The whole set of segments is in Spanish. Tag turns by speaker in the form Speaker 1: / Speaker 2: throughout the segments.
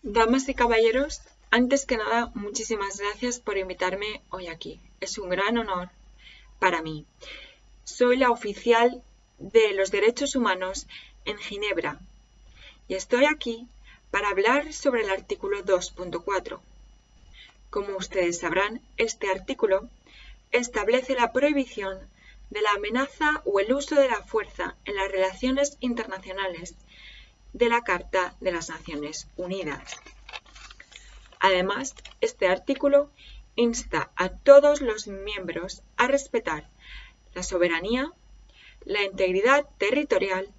Speaker 1: Damas y caballeros, antes que nada, muchísimas gracias por invitarme hoy aquí. Es un gran honor para mí. Soy la oficial de los derechos humanos en Ginebra y estoy aquí para hablar sobre el artículo 2.4. Como ustedes sabrán, este artículo establece la prohibición de la amenaza o el uso de la fuerza en las relaciones internacionales de la Carta de las Naciones Unidas. Además, este artículo insta a todos los miembros a respetar la soberanía, la integridad territorial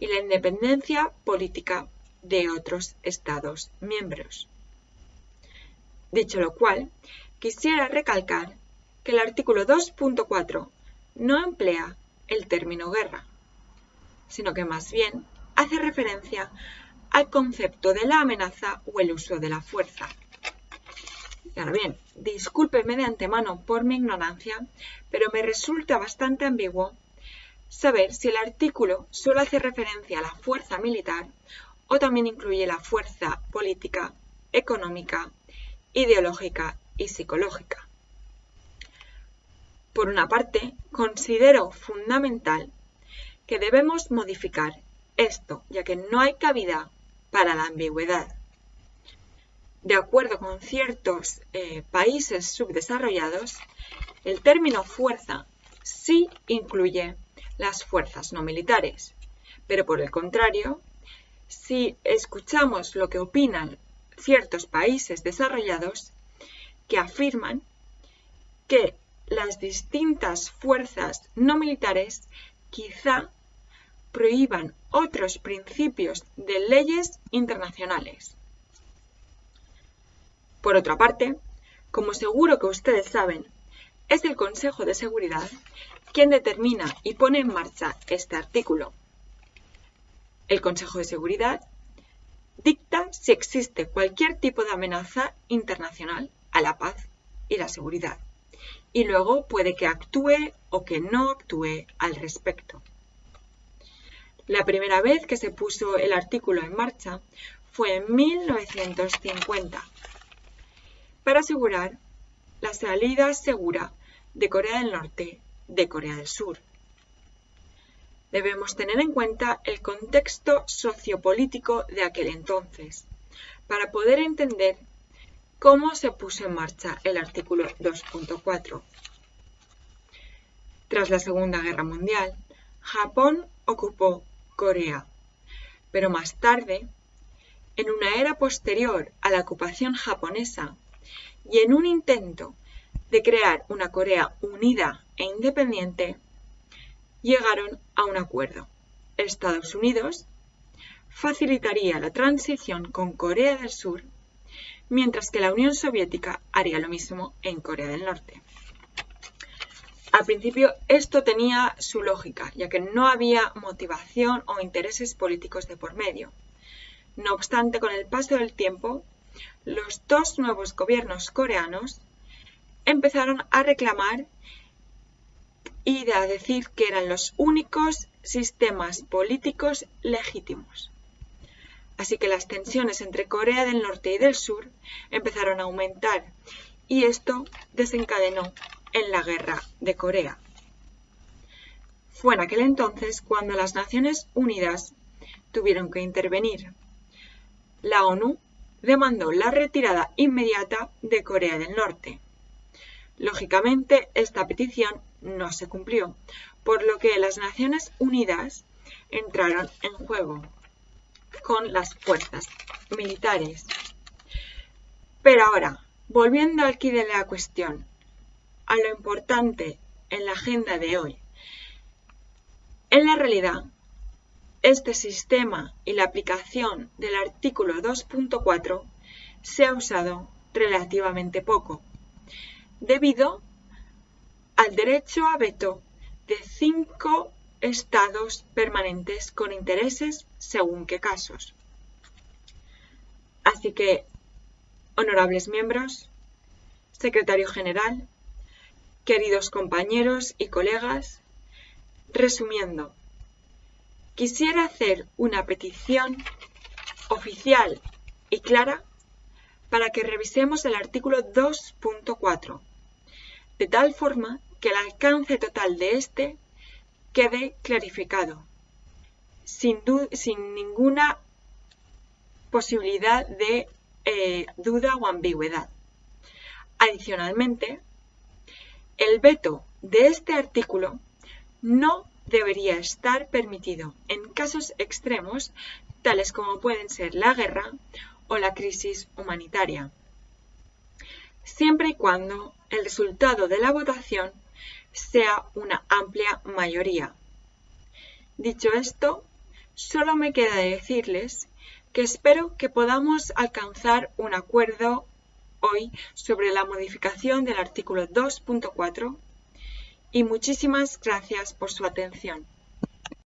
Speaker 1: y la independencia política de otros Estados miembros. Dicho lo cual, quisiera recalcar que el artículo 2.4 no emplea el término guerra, sino que más bien hace referencia al concepto de la amenaza o el uso de la fuerza. Y ahora bien, discúlpenme de antemano por mi ignorancia, pero me resulta bastante ambiguo saber si el artículo solo hace referencia a la fuerza militar o también incluye la fuerza política, económica, ideológica y psicológica. Por una parte, considero fundamental que debemos modificar esto, ya que no hay cabida para la ambigüedad. De acuerdo con ciertos países subdesarrollados, el término fuerza sí incluye las fuerzas no militares, pero por el contrario, si escuchamos lo que opinan ciertos países desarrollados, que afirman que las distintas fuerzas no militares quizá prohíban otros principios de leyes internacionales. Por otra parte, como seguro que ustedes saben, es el Consejo de Seguridad quien determina y pone en marcha este artículo. El Consejo de Seguridad dicta si existe cualquier tipo de amenaza internacional a la paz y la seguridad, y luego puede que actúe o que no actúe al respecto. La primera vez que se puso el artículo en marcha fue en 1950 para asegurar la salida segura de Corea del Norte de Corea del Sur. Debemos tener en cuenta el contexto sociopolítico de aquel entonces para poder entender cómo se puso en marcha el artículo 2.4. Tras la Segunda Guerra Mundial, Japón ocupó Corea, pero más tarde, en una era posterior a la ocupación japonesa y en un intento de crear una Corea unida e independiente, llegaron a un acuerdo. Estados Unidos facilitaría la transición con Corea del Sur, mientras que la Unión Soviética haría lo mismo en Corea del Norte. Al principio esto tenía su lógica, ya que no había motivación o intereses políticos de por medio. No obstante, con el paso del tiempo, los dos nuevos gobiernos coreanos empezaron a reclamar y a decir que eran los únicos sistemas políticos legítimos. Así que las tensiones entre Corea del Norte y del Sur empezaron a aumentar y esto desencadenó en la Guerra de Corea. Fue en aquel entonces cuando las Naciones Unidas tuvieron que intervenir. La ONU demandó la retirada inmediata de Corea del Norte. Lógicamente, esta petición no se cumplió, por lo que las Naciones Unidas entraron en juego con las fuerzas militares. Pero ahora, volviendo al quid de la cuestión, a lo importante en la agenda de hoy. En la realidad, este sistema y la aplicación del artículo 2.4 se ha usado relativamente poco, debido al derecho a veto de 5 estados permanentes con intereses según qué casos. Así que, honorables miembros, secretario general, queridos compañeros y colegas, resumiendo, quisiera hacer una petición oficial y clara para que revisemos el artículo 2.4, de tal forma que el alcance total de este quede clarificado, sin ninguna posibilidad de duda o ambigüedad. Adicionalmente, el veto de este artículo no debería estar permitido en casos extremos tales como pueden ser la guerra o la crisis humanitaria, siempre y cuando el resultado de la votación sea una amplia mayoría. Dicho esto, solo me queda decirles que espero que podamos alcanzar un acuerdo hoy sobre la modificación del artículo 2.4 y muchísimas gracias por su atención.